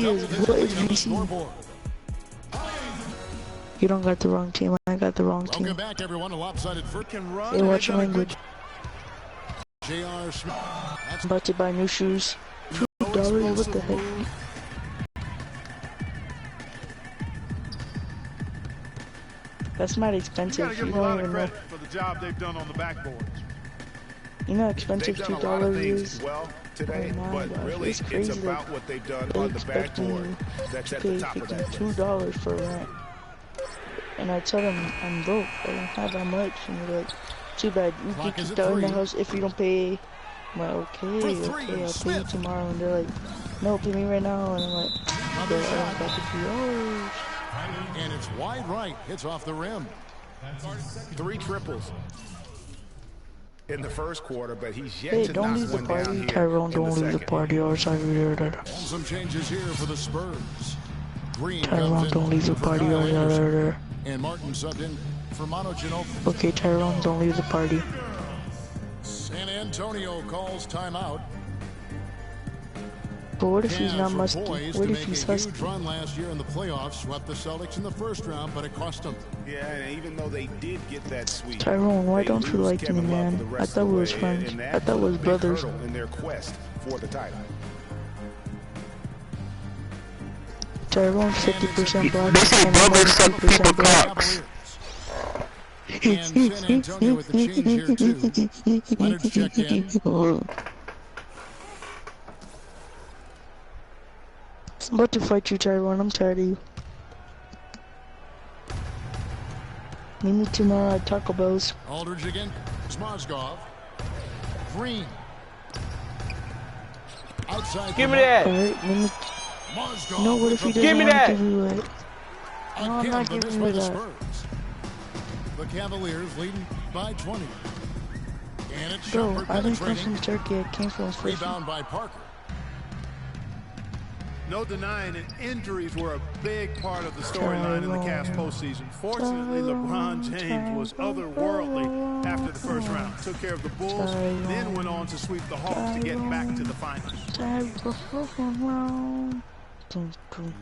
is what is BC? You don't got the wrong team. I got the wrong team. Back, everyone. A lopsided Hey, watch your language. J.R. Smith. I'm about to buy new shoes. $2? What the heck? That's not expensive. You don't even know. For the job they've done on the backboards. You know how expensive $2 is? Well today, oh but gosh, really it's about what they've done on the backboard. That's at the top of that list. $2 for rent. And I tell them I'm broke. I don't have that much. And they're like, too bad. You get kicked out in the house if you don't pay. I'm like, okay, I'll pay you tomorrow. And they're like, no, pay me right now. And I'm like, I don't got the $2. And it's wide right. Hits off the rim. 3 triples in the first quarter, but he's yet to don't knock leave the one party. down here. Tyrone, don't leave the party. Or Some changes here for the Spurs. Green Tyrone, don't leave the party. And Martin subbed in for Manu Ginobili. Okay, Tyrone, don't leave the party. San Antonio calls timeout. But what if he's not musky? What if he's husky? Huge run last year in the playoffs, swept the Celtics in the first round, but it cost them. Yeah, and even though they did get that sweep, Tyrone, why don't you like me, man? I thought we was friends. I thought we was brothers. In their quest for the title. Tyrone 50% black and I'm 50% black. And San Antonio with the change here too. Leonard's checked in. I'm about to fight you, Tyrone. I'm tired of you. Meet me tomorrow at Taco Bell's. Aldridge again. Smozgov. Green. Outside. Give me that. Alright, meet me. Mozgov. No, what if he doesn't give me want that. to give you it? No, I'm not giving you that. Spurs. The Cavaliers leading by 20. And it's Bro, I didn't come from Turkey. I came from Frisbee. Rebound by Parker. No denying it, injuries were a big part of the storyline in the Cavs postseason. Fortunately, LeBron James was otherworldly after the first round. Took care of the Bulls, then went on to sweep the Hawks to get back to the finals.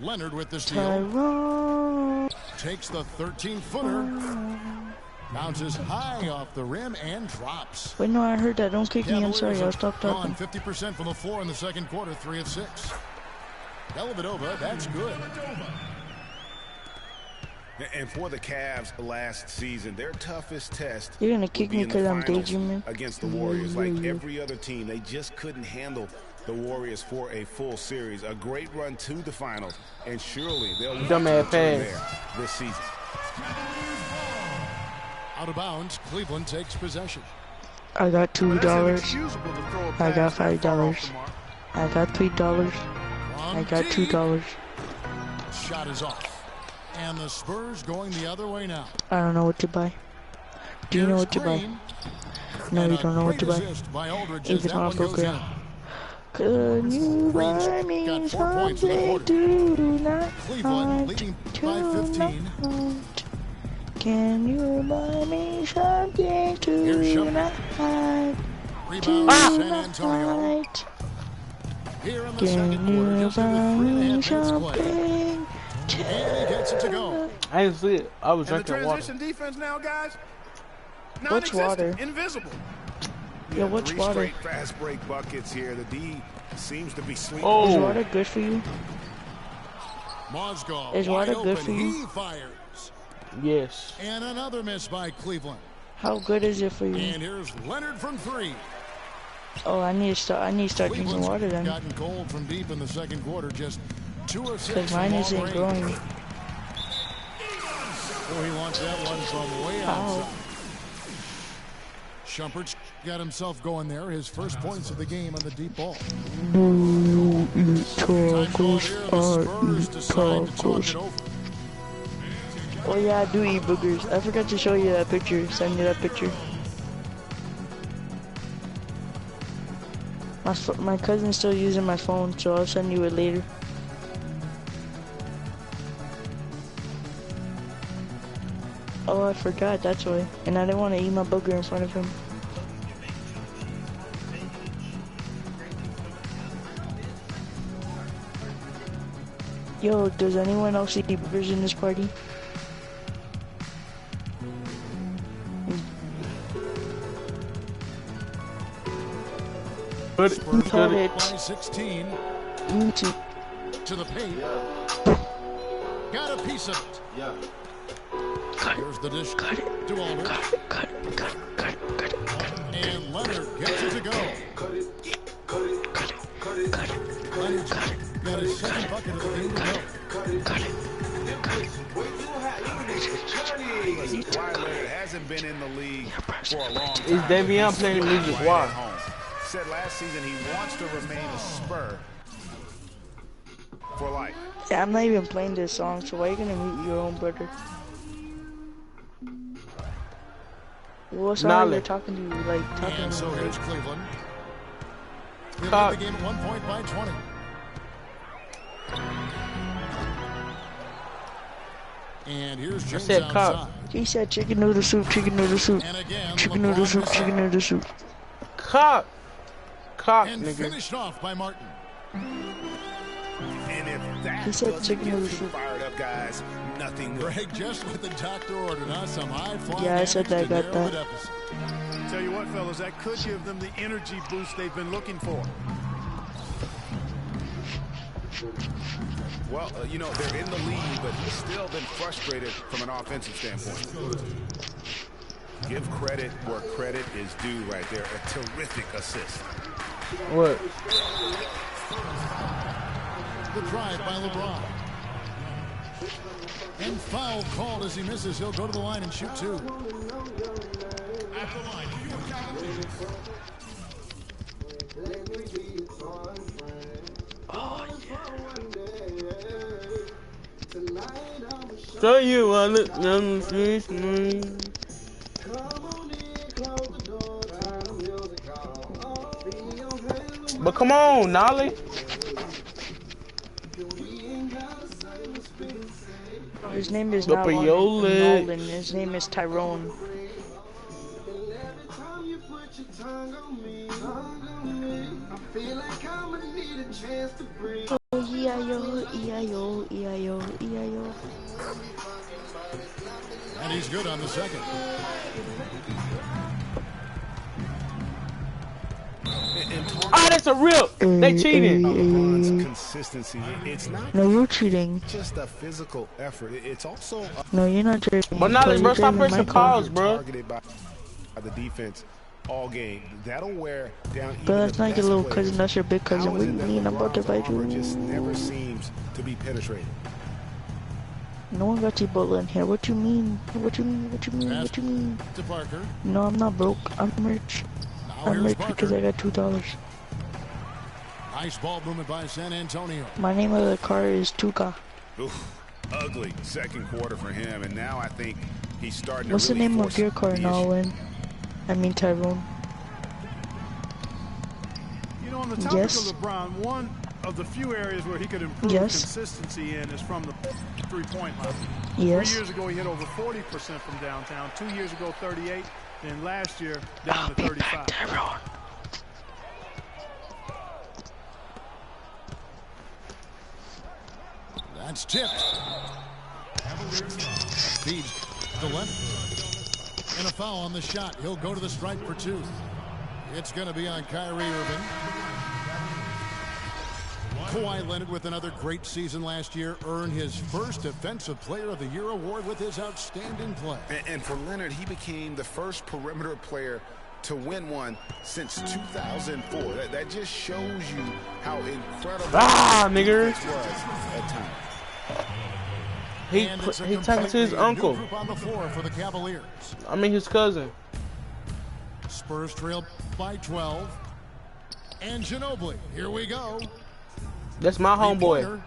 Leonard with the steal. Takes the 13-footer. Bounces high off the rim and drops. Wait, no, I heard that. Don't kick me. I'm sorry. I'll stop talking. 50% from the floor in the second quarter, 3 of 6. Dellavedova, that's good. And for the Cavs last season, their toughest test. You're gonna kick me because I'm daydreaming against the Warriors. Like every other team, they just couldn't handle the Warriors for a full series. A great run to the finals, and surely they'll return there this season. Out of bounds, Cleveland takes possession. I got $2. I got $5. I got $3. I got $2. Shot is off. And the Spurs going the other way now. I don't know what to buy. Do you know what to buy? No, you don't know what to buy. Even on program. Could you buy me something to not Cleveland leading by 15. Can you buy me something to not Rebound San Antonio. Here in the second quarter, just under 3.5 minutes play. And he gets it to go. I didn't see it. I was drinking water. Transition defense now, guys. What's water? Invisible. Yeah, what's water? Fast break buckets here. The D seems to be sleeping. Oh. Is water good for you? Mozgov Is water good for you? He fires. Yes. And another miss by Cleveland. How good is it for you? And here's Leonard from 3. Oh, I need to start drinking water then. Gotten cold from deep in the second quarter, just 2 of 6. Because mine isn't growing. Oh, he launched that one from way outside. Shumpert's got himself going there. His first points of the game on the deep ball. Do you eat tacos? I eat tacos. Oh yeah, I do eat boogers. I forgot to show you that picture. Send me that picture. My cousin's still using my phone, so I'll send you it later. Oh, I forgot, that's why. And I didn't want to eat my booger in front of him. Yo, does anyone else see burgers in this party? Cut it. By 16. Me too. To the paint. Got a piece of it. Yeah. Here's the dish Cut it. to Aldridge. Cut it. And Leonard gets it to go. Cut it. Leonard's got his second bucket of the game to go. Kawhi Leonard hasn't been in the league for a long time. Is Davion playing music? Why? Said last season he wants to remain a Spur for life. Yeah, I'm not even playing this song, so why are you gonna mute your own brother? What song are you talking to you? Like, talking And to so me? here's Cleveland. They Cut. lead the game at 1 point by 20. And here's James said cut. outside. He said chicken noodle soup, chicken noodle soup, And again, chicken noodle LeBron soup, with chicken the noodle soup. Cock, and nigga. finished off by Martin. And if that He said doesn't chicken get noodle you soup. fired up, guys, nothing will. Greg just with the doctor order, huh? Some high flying. Yeah, I said that, got that. Tell you what, fellas, that could give them the energy boost they've been looking for. Well, you know, they're in the lead, but he's still been frustrated from an offensive standpoint. Give credit where credit is due right there. A terrific assist. What? The drive by LeBron. And foul called as he misses. He'll go to the line and shoot two. At the line. So you want it? But come on, Nolly. His name is But not for your leg. Nolan. His name is Tyrone. Oh, E-I-O, E-I-O, E-I-O, E-I-O. And he's good on the second. Ah, that's a rip. They cheated. LeBron's consistency, it's not No, you're cheating. just a physical effort. It's also No, you're not cheating. But Nolly, bro, stop You're pressing my pause, call. bro. targeted by the defense all game. That'll wear down even But that's the not your best little players. cousin, that's your big cousin. How What is do it you that mean? I'm about to LeBron's fight armor just never you. seems to be penetrated? No one got Ebola in here. What you mean? What you mean? What you mean? What you mean? To Parker. No, I'm not broke. I'm rich. Now I'm here's rich because I Parker. got $2. Nice ball movement by San Antonio. My name of the car is Tuca. Oof, ugly second quarter for him, and now I think he's starting What's to the really name force of your car, the issue. Nolan? I mean Tyrone. You know, on the topic Yes. of LeBron, one of the few areas where he could improve Yes. consistency in is from the three-point line. Yes. 3 years ago, he hit over 40% from downtown. 2 years ago, 38. And last year, down I'll to be 35. back, Tyrone. That's tipped. Feeds to Leonard. And a foul on the shot. He'll go to the stripe for two. It's going to be on Kyrie Irving. Kawhi Leonard with another great season last year earned his first Defensive Player of the Year award with his outstanding play. And for Leonard, he became the first perimeter player to win one since 2004. That just shows you how incredible Nigga. this was at times. He And it's a talking to his completely new uncle. group on the floor for the Cavaliers. I mean his cousin. Spurs trail by 12. And Ginobili, here we go. That's my homeboy. Three-pointer.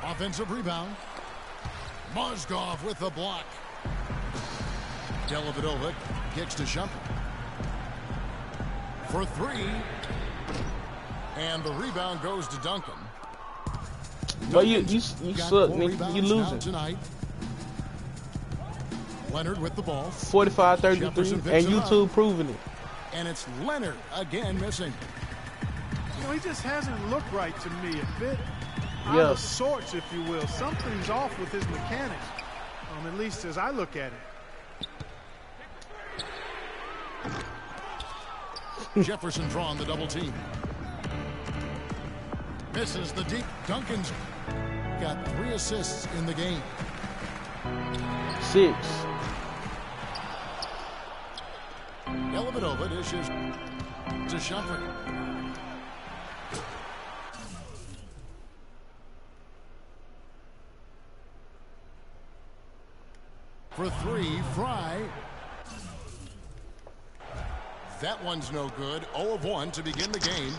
Offensive rebound. Mozgov with the block. Dellavedova kicks to Shumpert. For three. And the rebound goes to Duncan. But you Got suck, 4 nigga. rebounds You now losing. tonight. Leonard with the ball. 45-33, Jefferson and picks it up. YouTube proving it. And it's Leonard again missing. You know, he just hasn't looked right to me a bit. out of sorts, if you will. Something's off with his mechanics, at least as I look at it. Jefferson drawing the double team. Misses the deep. Duncan's got 3 assists in the game. 6. Dellavedova dishes to Shumpert. For 3, Fry. That one's no good. 0 of 1 to begin the game.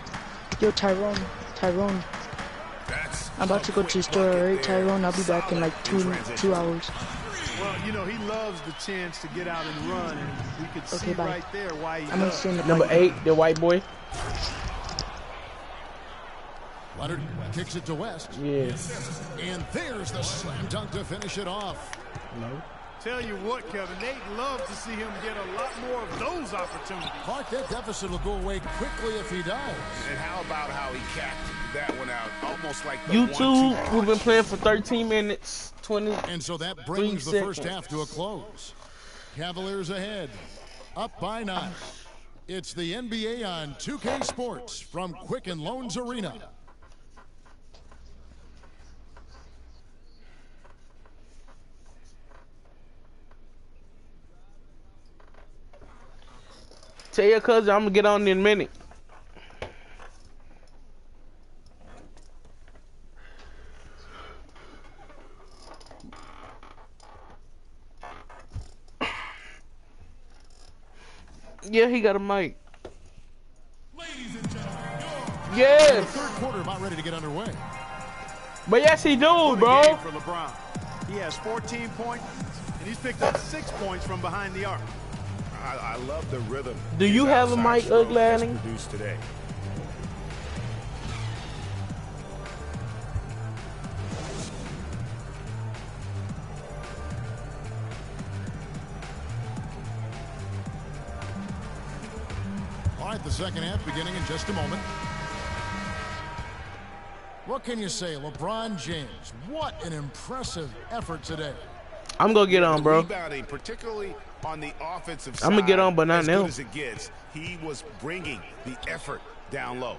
Yo, Tyrone. I'm about to go to the store, alright, Tyrone? I'll be back in like 2 hours. Well, you know, he loves the chance to get out and run, and we could see right there why he does. Number 8, the white boy. Leonard kicks it to West. Yes. And there's the slam dunk to finish it off. No. Tell you what, Kevin, they'd love to see him get a lot more of those opportunities. Clark, that deficit will go away quickly if he does. And how about how he capped that one out, almost like the YouTube, we've been playing for 13 minutes, 20. And so that brings the first half to a close. Cavaliers ahead, up by 9. It's the NBA on 2K Sports from Quicken Loans Arena. Tell your cousin I'm gonna get on in a minute. Yeah, he got a mic. Ladies and gentlemen, yes. Third quarter about ready to get underway. But yes, he do, bro. For LeBron. He has 14 points, and he's picked up 6 points from behind the arc. I love the rhythm. Do you have a mic, Ugly? Produced today. All right, the second half beginning in just a moment. What can you say, LeBron James? What an impressive effort today. I'm gonna get on, bro. Rebounding, particularly on the offensive side. I'm gonna get on, but not as now. Good as it gets, he was bringing the effort down low.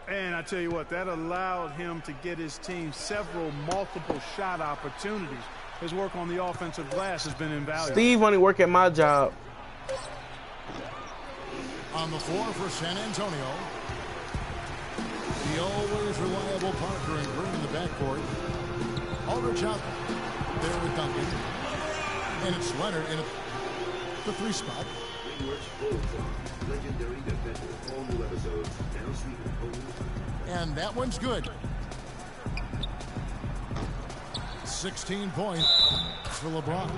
And I tell you what, that allowed him to get his team several multiple shot opportunities. His work on the offensive glass has been invaluable. Steve only work at my job. On the floor for San Antonio. The always reliable Parker and Green in the backcourt. Aldridge out there with Duncan. And it's Leonard in the 3 spot. And that one's good. 16 points for LeBron.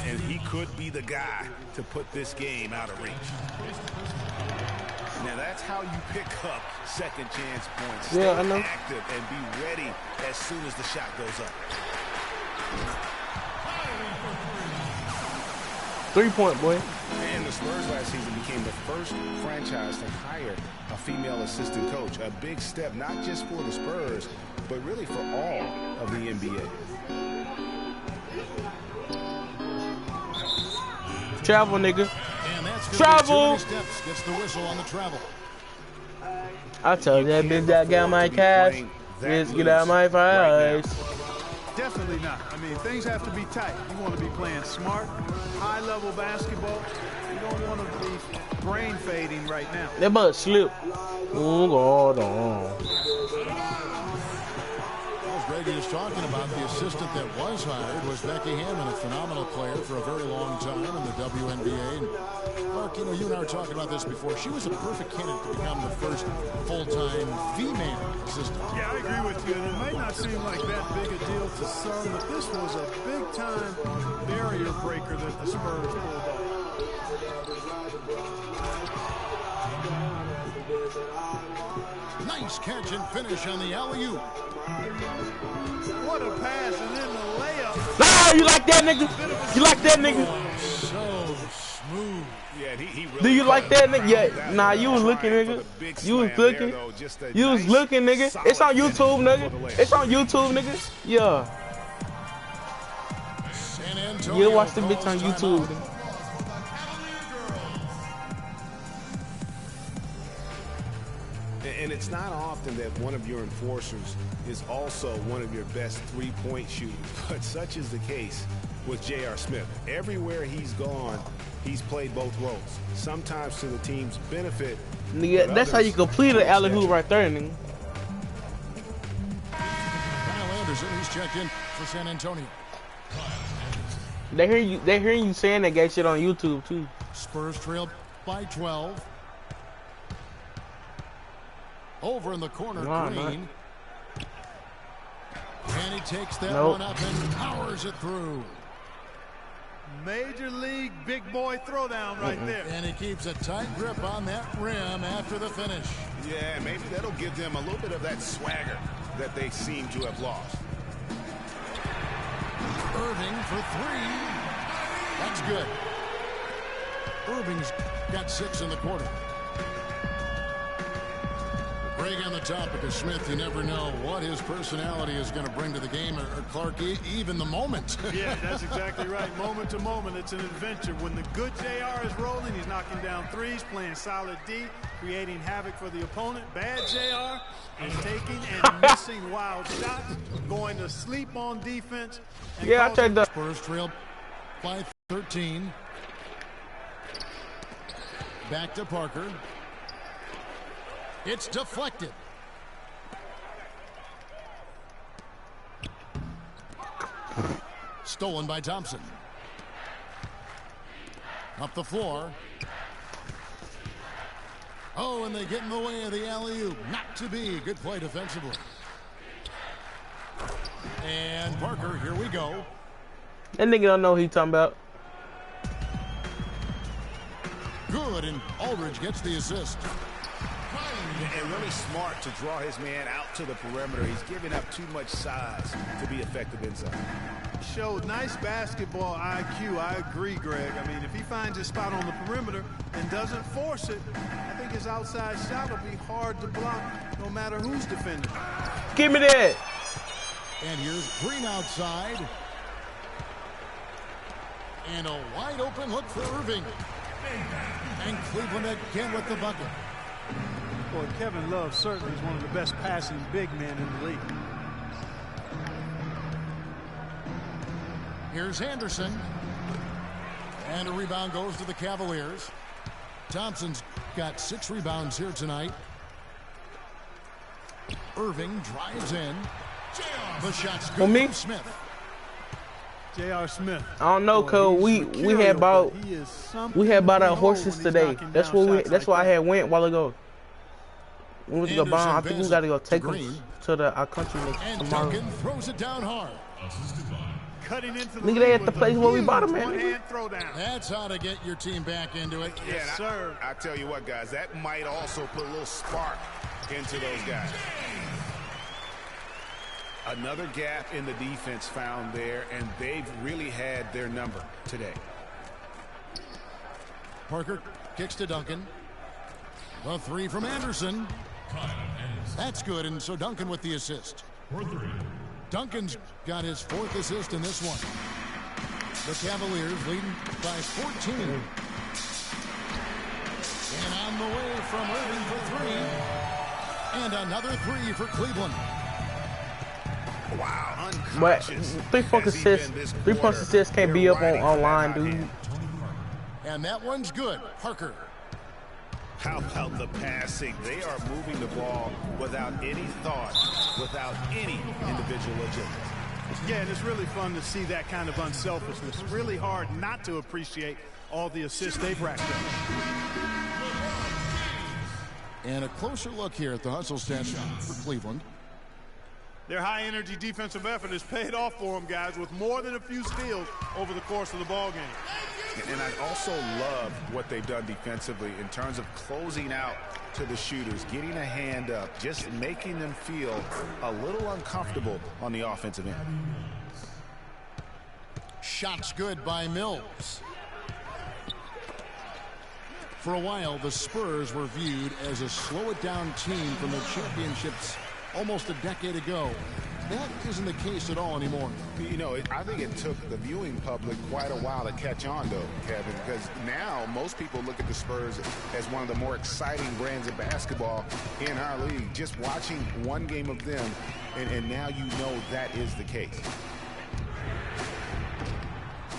And he could be the guy to put this game out of reach. Now that's how you pick up second chance points. Stay Yeah, I know. active and be ready as soon as the shot goes up. 3-point, boy. And the Spurs last season became the first franchise to hire a female assistant coach. A big step, not just for the Spurs, but really for all of the NBA. Travel, nigga. And that's Travel. steps, gets the whistle on the travel. I told that bitch that got my cash. Bitch, get out my face. Definitely not. I mean, things have to be tight. You want to be playing smart, high-level basketball. You don't want to be brain fading right now. That butt slip. Oh, God. Oh. As Grady is talking about, the assistant that was hired was Becky Hammond, a phenomenal player for a very long time in the WNBA. And Mark, you know, you and I were talking about this before. She was a perfect candidate to become the first full-time female assistant. Yeah, I agree with you. And it might not seem like that big a deal to some, but this was a big-time barrier breaker that the Spurs pulled off. Nice catch and finish on the alley-oop. What a pass, and then the layup. Ah, you like that, nigga? You like that, nigga? So smooth. Yeah, he really Do you like that, nigga? Yeah, that nah, you was looking, nigga. You was looking. You was looking, nigga. It's on YouTube, nigga. It's on YouTube, nigga. Yeah. You watch the bitch on YouTube, nigga. And it's not often that one of your enforcers is also one of your best three-point shooters, but such is the case with J.R. Smith. Everywhere he's gone, he's played both roles, sometimes to the team's benefit. Nigga, that's how you complete an alley-hoop right there, nigga. Kyle Anderson, he's checked in for San Antonio. They hearing you saying that gay shit on YouTube too. Spurs trailed by 12. Over in the corner, Green. And he takes that one up and powers it through. Major league big boy throwdown right there. And he keeps a tight grip on that rim after the finish. Yeah, maybe that'll give them a little bit of that swagger that they seem to have lost. Irving for three. That's good. Irving's got 6 in the quarter. Greg on the topic of Smith, you never know what his personality is going to bring to the game, or Clark, even the moment. Yeah, that's exactly right. Moment to moment, it's an adventure. When the good JR is rolling, he's knocking down threes, playing solid D, creating havoc for the opponent. Bad JR is taking and missing wild shots, going to sleep on defense. Yeah, I tried that. Spurs trailed by 13. Back to Parker. It's deflected. Stolen by Thompson. Up the floor. Oh, and they get in the way of the alley-oop. Not to be. Good play defensively. And Parker, here we go. That nigga don't know what he talking about. Good, and Aldridge gets the assist. And really smart to draw his man out to the perimeter. He's giving up too much size to be effective inside. Showed nice basketball IQ. I agree, Greg. I mean, if he finds his spot on the perimeter and doesn't force it, I think his outside shot will be hard to block no matter who's defending. Give me that. And here's Green outside. And a wide open look for Irving. And Cleveland again with the bucket. Boy, Kevin Love certainly is one of the best passing big men in the league. Here's Anderson. And a rebound goes to the Cavaliers. Thompson's got 6 rebounds here tonight. Irving drives in. The shot's good from Smith. J.R. Smith. I don't know, cause we had bought our horses today. That's what I had went a while ago. We went to go buy. I think we got to go take them to our country tomorrow. Duncan throws it down hard. Cutting into the Nigga, they at the place where we bought them, man. That's how to get your team back into it. Yes, sir. I tell you what, guys, that might also put a little spark into those guys. Another gap in the defense found there, and they've really had their number today. Parker kicks to Duncan. The 3 from Anderson. That's good, and so Duncan with the assist. Duncan's got his 4th assist in this one. The Cavaliers leading by 14. And on the way from Irving for 3. And another 3 for Cleveland. Wow, but 3-point assists can't be up online, dude. And that one's good. Parker. How about the passing? They are moving the ball without any thought, without any individual agenda. Yeah, and it's really fun to see that kind of unselfishness. Really hard not to appreciate all the assists they've racked up. And a closer look here at the hustle stats for Cleveland. Their high-energy defensive effort has paid off for them, guys, with more than a few steals over the course of the ballgame. And I also love what they've done defensively in terms of closing out to the shooters, getting a hand up, just making them feel a little uncomfortable on the offensive end. Shots good by Mills. For a while, the Spurs were viewed as a slow-it-down team from the championships almost a decade ago. That isn't the case at all anymore. You know, I think it took the viewing public quite a while to catch on, though, Kevin, because now most people look at the Spurs as one of the more exciting brands of basketball in our league. Just watching one game of them, and now you know that is the case.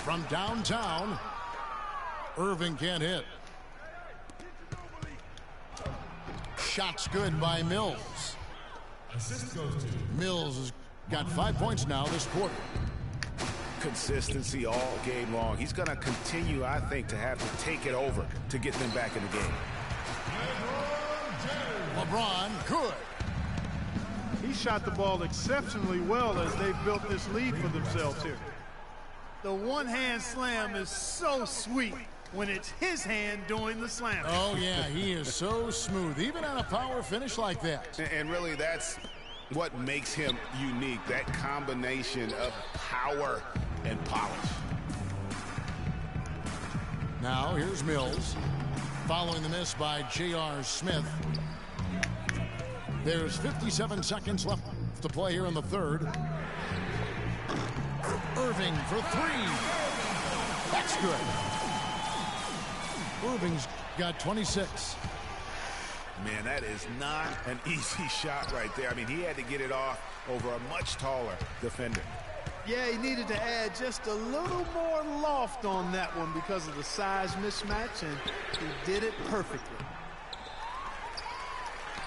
From downtown, Irving can't hit. Shot's good by Mills. Assist goes to Mills has got 5 points now this quarter. Consistency all game long. He's going to continue, I think, to have to take it over to get them back in the game. LeBron, good. He shot the ball exceptionally well as they built this lead for themselves here. The one-hand slam is so sweet when it's his hand doing the slam. Oh, yeah, he is so smooth, even on a power finish like that. And really, that's what makes him unique, that combination of power and polish. Now, here's Mills, following the miss by J.R. Smith. There's 57 seconds left to play here in the third. Irving for three. That's good. Irving's got 26. Man, that is not an easy shot right there. I mean, he had to get it off over a much taller defender. Yeah, he needed to add just a little more loft on that one because of the size mismatch, and he did it perfectly.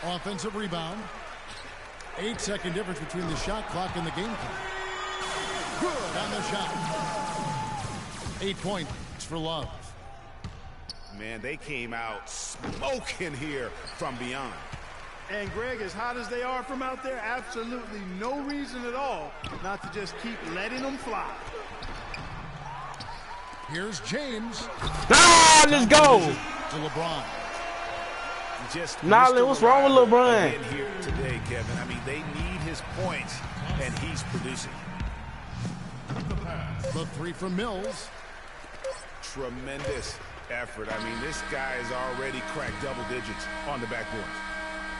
Offensive rebound. 8-second difference between the shot clock and the game clock. Good on the shot. 8 points for Love. Man, they came out smoking here from beyond. And Greg, as hot as they are from out there, absolutely no reason at all not to just keep letting them fly. Here's James. Ah, let's go. To LeBron. Just Nolly, what's wrong with LeBron? Here today, Kevin. I mean, they need his points, and he's producing. The three from Mills. Tremendous effort. I mean, this guy has already cracked double digits on the backboard.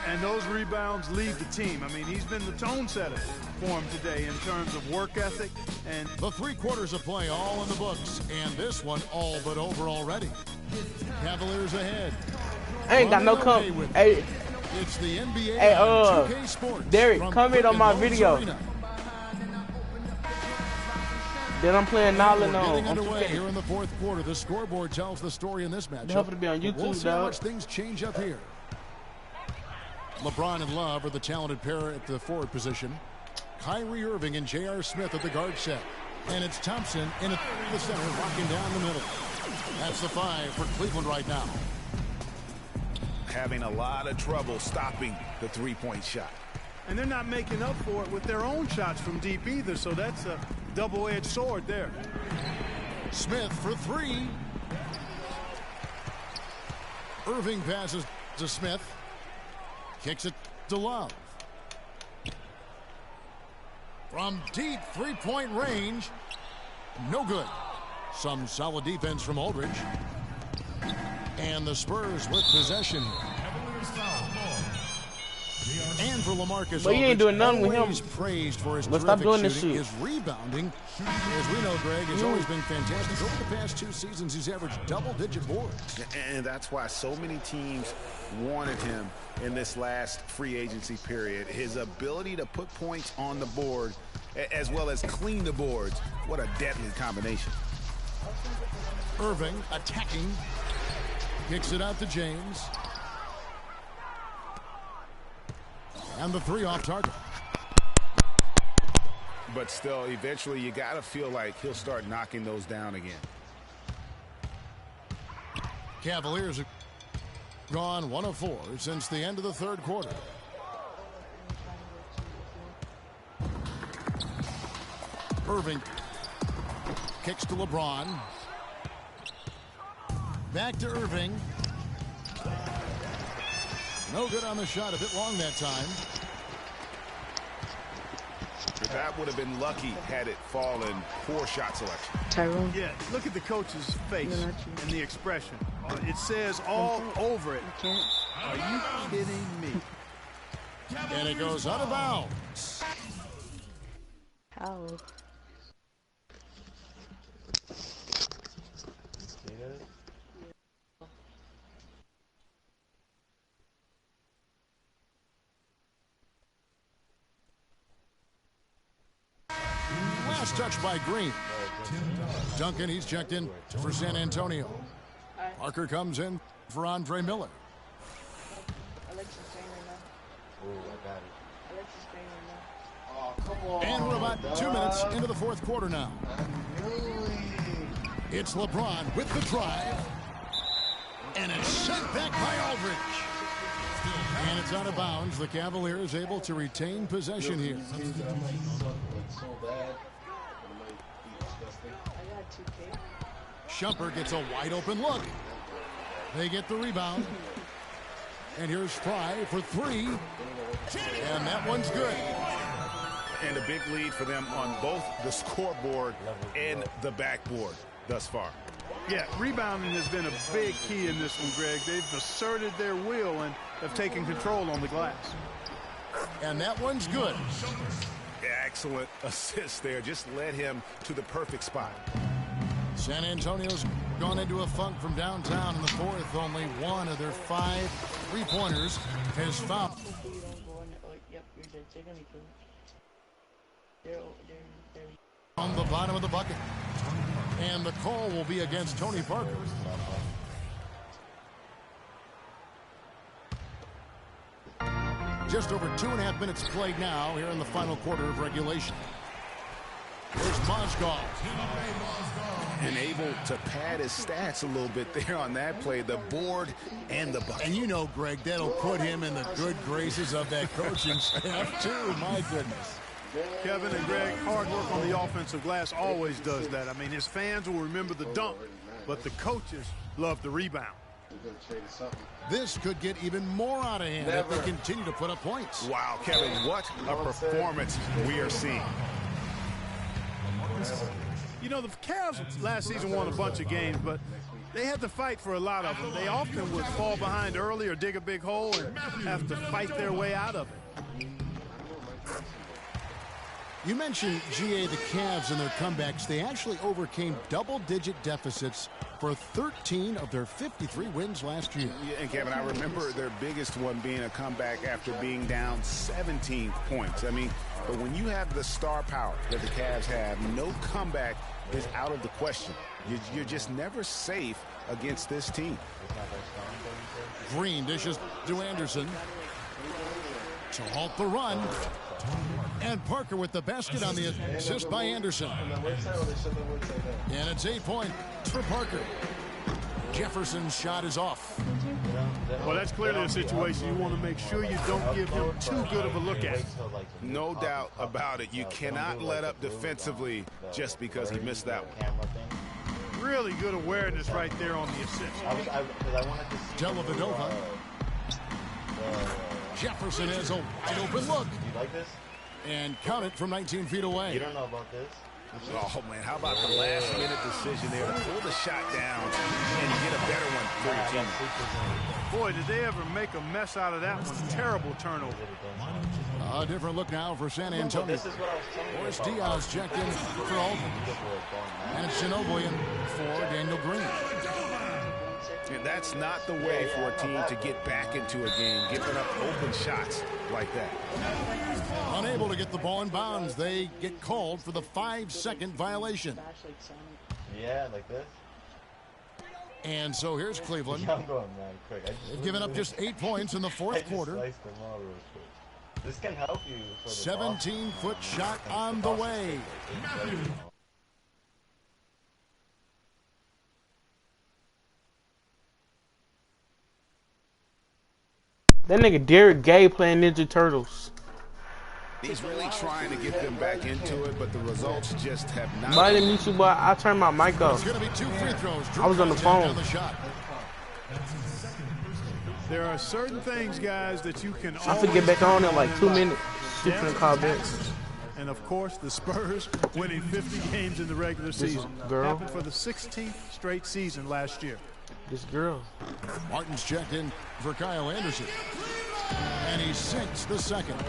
And those rebounds lead the team. I mean, he's been the tone setter for him today in terms of work ethic. And the 3 quarters of play all in the books, and this one all but over already. Cavaliers ahead. I ain't got no Hey, it's the NBA. Hey, 2K Sports. Derek, comment on my video. Arena. Then I'm playing Nolan Getting on underway 2K. here in the 4th quarter. The scoreboard tells the story in this matchup. They have to be on YouTube, we'll see how dog. much things change up here. LeBron and Love are the talented pair at the forward position. Kyrie Irving and J.R. Smith at the guard set. And it's Thompson in the center, walking down the middle. That's the 5 for Cleveland right now. Having a lot of trouble stopping the three-point shot. And they're not making up for it with their own shots from deep either, so that's a double-edged sword there. Smith for 3. Irving passes to Smith. Kicks it to Love. From deep three-point range. No good. Some solid defense from Aldridge. And the Spurs with possession. And for LaMarcus But he ain't doing nothing with him. Praised for his But stop doing terrific this shooting. shit. His rebounding, as we know, Greg, has always been fantastic. Over the past 2 seasons, he's averaged double-digit boards. And that's why so many teams wanted him in this last free agency period. His ability to put points on the board as well as clean the boards. What a deadly combination. Irving attacking. Kicks it out to James. And the 3 off target. But still, eventually you got to feel like he'll start knocking those down again. Cavaliers have gone 1 of 4 since the end of the 3rd quarter. Irving kicks to LeBron. Back to Irving. No good on the shot, a bit long that time. That would have been lucky had it fallen. Poor shot selection. Tyrone. Yeah, look at the coach's face and the expression. It says all over it. Are you kidding me? And it goes out of bounds. How? Last touch by Green. Duncan, he's checked in for San Antonio. Parker comes in for Andre Miller. And we're about 2 minutes into the fourth quarter now. It's LeBron with the drive. And it's sent back by Aldridge. And it's out of bounds. The Cavaliers able to retain possession here. Shumpert gets a wide open look. They get the rebound. And here's Fry for three. And that one's good. And a big lead for them on both the scoreboard and the backboard thus far. Yeah, rebounding has been a big key in this one, Greg. They've asserted their will and have taken control on the glass. And that one's good. Excellent assist there. Just led him to the perfect spot. San Antonio's gone into a funk from downtown in the fourth. Only one of their 5 3-pointers has fouled. On the bottom of the bucket. And the call will be against Tony Parker. Just over 2.5 minutes played now here in the final quarter of regulation. There's Mozgov. And able to pad his stats a little bit there on that play, the board and the bucket. And you know, Greg, that'll put him in the good graces of that coaching staff, too. My goodness. Kevin and Greg, hard work on the offensive glass always does that. I mean, his fans will remember the dunk, but the coaches love the rebound. This could get even more out of hand if they continue to put up points. Wow, Kevin, what a performance we are seeing. You know, the Cavs last season won a bunch of games, but they had to fight for a lot of them. They often would fall behind early or dig a big hole and have to fight their way out of it. You mentioned, GA, the Cavs and their comebacks. They actually overcame double-digit deficits for 13 of their 53 wins last year. Yeah, and Kevin, I remember their biggest one being a comeback after being down 17 points. I mean, but when you have the star power that the Cavs have, no comeback is out of the question. You're just never safe against this team. Green dishes to Anderson to halt the run. And Parker with the basket on the assist by Anderson. And it's 8 points for Parker. Jefferson's shot is off. Well, that's clearly a situation you want to make sure you don't give him too good of a look at. No doubt about it. You cannot let up defensively just because he missed that one. Really good awareness right there on the assist. Dellavedova. Jefferson has a wide open look. Do you like this? And count it from 19 feet away. You don't know about this? Oh, man, how about the last-minute decision there to pull the shot down and get a better one for your team? Boy, did they ever make a mess out of that one. Terrible turnover. A different look now for San Antonio. This is what I was telling you Boris about. Diaz checked in for Aldridge. And it's Ginobili for Daniel Green. And that's not the way for a team to get back into a game, giving up open shots like that. Unable to get the ball in bounds, they get called for the 5-second violation. Yeah, like this. And so here's Cleveland. Yeah, I'm going, man, quick. They've given up just 8 points in the fourth quarter. This can help you. 17-foot shot on the way. That nigga Derek Gay playing Ninja Turtles. He's really trying to get them back into it, but the results just have not. By the YouTube, boy, I turned my mic off. It's going to be 2 free throws. I was on the phone. There are certain things, guys, that you can I have to get back on in like 2 minutes. She's gonna call back. And of course, the Spurs winning 50 games in the regular season. Girl. Happened for the 16th straight season last year. This girl. Martin's checked in for Kyle Anderson. And he sinks the second.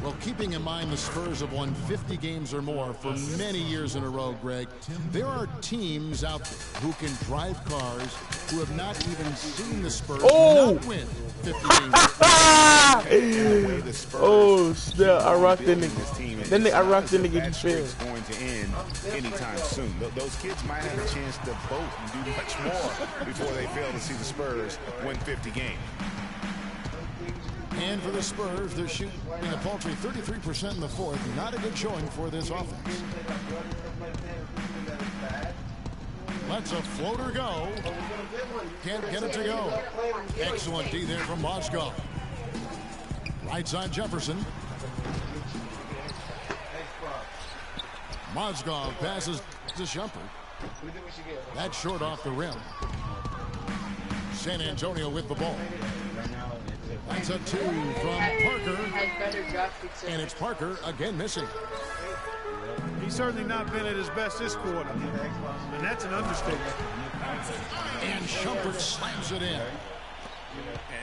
Well, keeping in mind the Spurs have won 50 games or more for many years in a row, Greg, there are teams out there who can drive cars who have not even seen the Spurs not win 50 games. Oh, snap. I rocked the nigga. Then I rocked the nigga. It's going to end anytime soon. Those kids might have a chance to vote and do much more before they fail to see the Spurs win 50 games. And for the Spurs, they're shooting a paltry 33% in the fourth. Not a good showing for this offense. Lets a floater go. Can't get it to go. Excellent D there from Mozgov. Right side Jefferson. Mozgov passes to Shumpert. That's short off the rim. San Antonio with the ball. That's a 2 from Parker. And it's Parker again missing. He's certainly not been at his best this quarter. And that's an understatement. And Shumpert slams it in.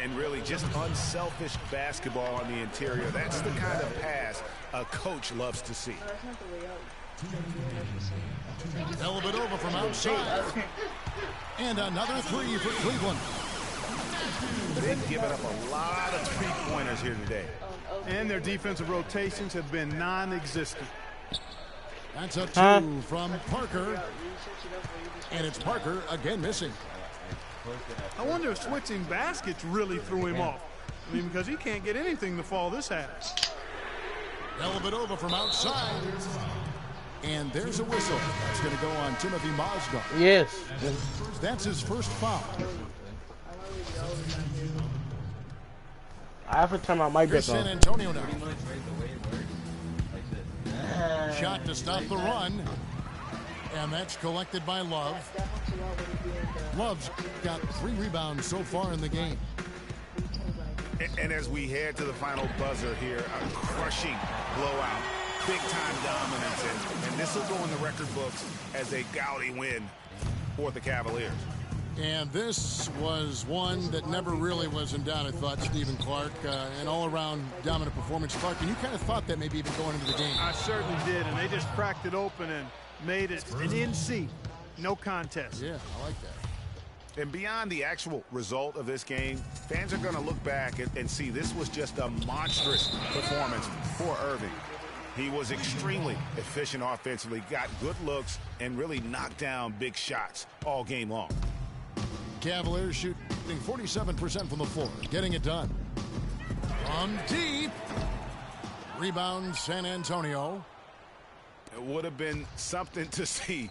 And really just unselfish basketball on the interior. That's the kind of pass a coach loves to see. Dellavedova from outside. And another 3 for Cleveland. They've given up a lot of three-pointers here today. And their defensive rotations have been non-existent. That's a 2 from Parker. And it's Parker again missing. I wonder if switching baskets really threw him off. I mean, because he can't get anything to fall this half. Dellavedova from outside. And there's a whistle. That's going to go on Timothy Mozgov. Yes. That's his first foul. I have to turn my mic back San on. Antonio now. Shot to stop the run. And that's collected by Love. Love's got 3 rebounds so far in the game. And as we head to the final buzzer here, a crushing blowout. Big-time dominance. And this will go in the record books as a gaudy win for the Cavaliers. And this was one that never really was in doubt, I thought, Stephen Clark. An all-around dominant performance. Clark, and you kind of thought that maybe even going into the game. I certainly did, and they just cracked it open and made it an NC. No contest. Yeah, I like that. And beyond the actual result of this game, fans are going to look back and see this was just a monstrous performance for Irving. He was extremely efficient offensively, got good looks, and really knocked down big shots all game long. Cavaliers shooting 47% from the floor, getting it done. From deep. Rebound, San Antonio. It would have been something to see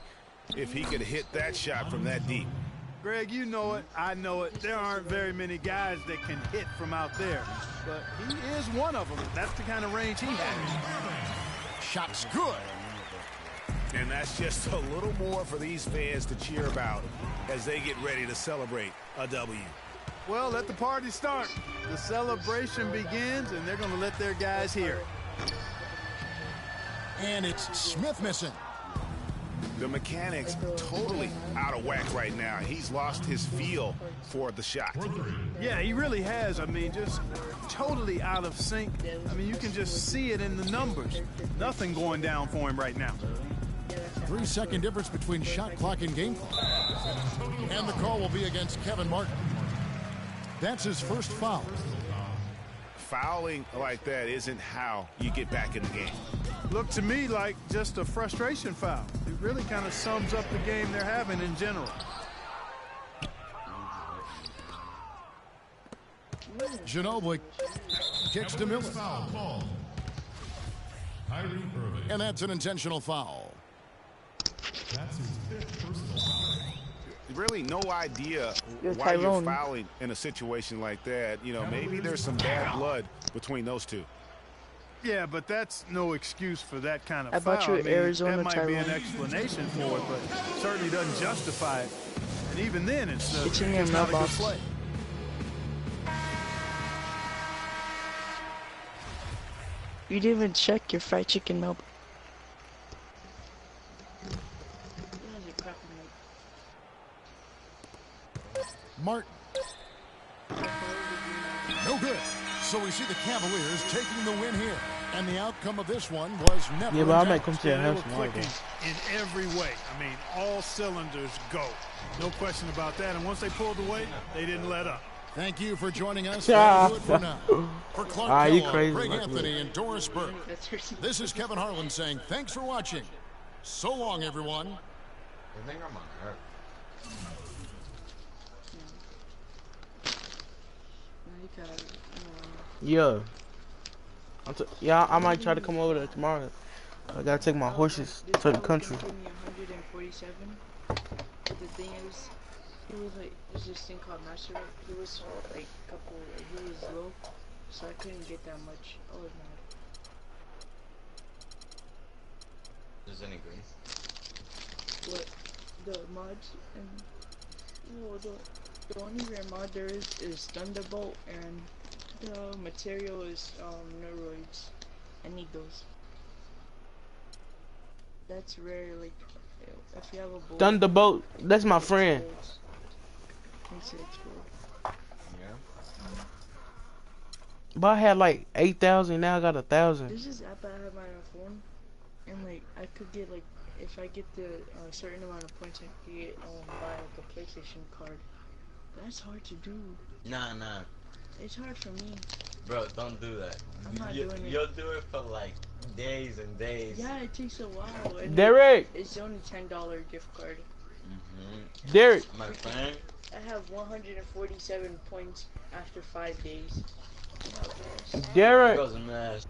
if he could hit that shot from that deep. Greg, you know it. I know it. There aren't very many guys that can hit from out there. But he is one of them. That's the kind of range he has. Shot's good. And that's just a little more for these fans to cheer about as they get ready to celebrate a W. Well, let the party start. The celebration begins, and they're going to let their guys hear it. And it's Smith missing. The mechanics totally out of whack right now. He's lost his feel for the shot. Yeah, he really has. I mean, just totally out of sync. I mean, you can just see it in the numbers. Nothing going down for him right now. 3-second difference between shot clock and game clock. And the call will be against Kevin Martin. That's his first foul. Fouling like that isn't how you get back in the game. Looked to me like just a frustration foul. It really kind of sums up the game they're having in general. Ginobili kicks to Miller. And that's an intentional foul. That's his 5th personal foul. Really no idea why you're fouling in a situation like that. You know, maybe there's some bad blood between those two. Yeah, but that's no excuse for that kind of I foul. bet you Arizona that might be an Tyrone. explanation for it, but certainly doesn't justify it. And even then, it's in your not a good mailbox. play. You didn't even check your fried chicken mailbox. Martin. No good. So we see the Cavaliers taking the win here. And the outcome of this one was never. Yeah, but I might come to your They house were tomorrow. clicking in every way. I mean, all cylinders go. No question about that. And once they pulled away, they didn't let up. Thank you for joining us. Yeah. That'll do it for now. For Clark You Kellogg, crazy, Greg man. Anthony, and Doris Burke, this is Kevin Harlan saying thanks for watching. So long, everyone. I think I'm on Earth. Yeah. Yeah, I might try to come over there tomorrow. I gotta take my horses to the country. Give me 147. The thing is, it was like there's this thing called master. It was like he was low, so I couldn't get that much. I was mad. Is any green? What the mods and well, the only rare mod there is Thunderbolt, and the material is Neuroids. I need those. That's rare. Like if you have a bull. Thunderbolt, that's my friend. Makes it explode. Yeah. But I had like 8,000, now I got 1,000. There's this app I have on my phone, and like I could get like if I get the certain amount of points, I could get buy like a PlayStation card. That's hard to do. Nah. It's hard for me. Bro, don't do that. I'm not doing it. You'll do it for like days and days. Yeah, it takes a while. And Derek! it's only $10 gift card. Derek! My friend. I have 147 points after 5 days. Derek! Goes a mess.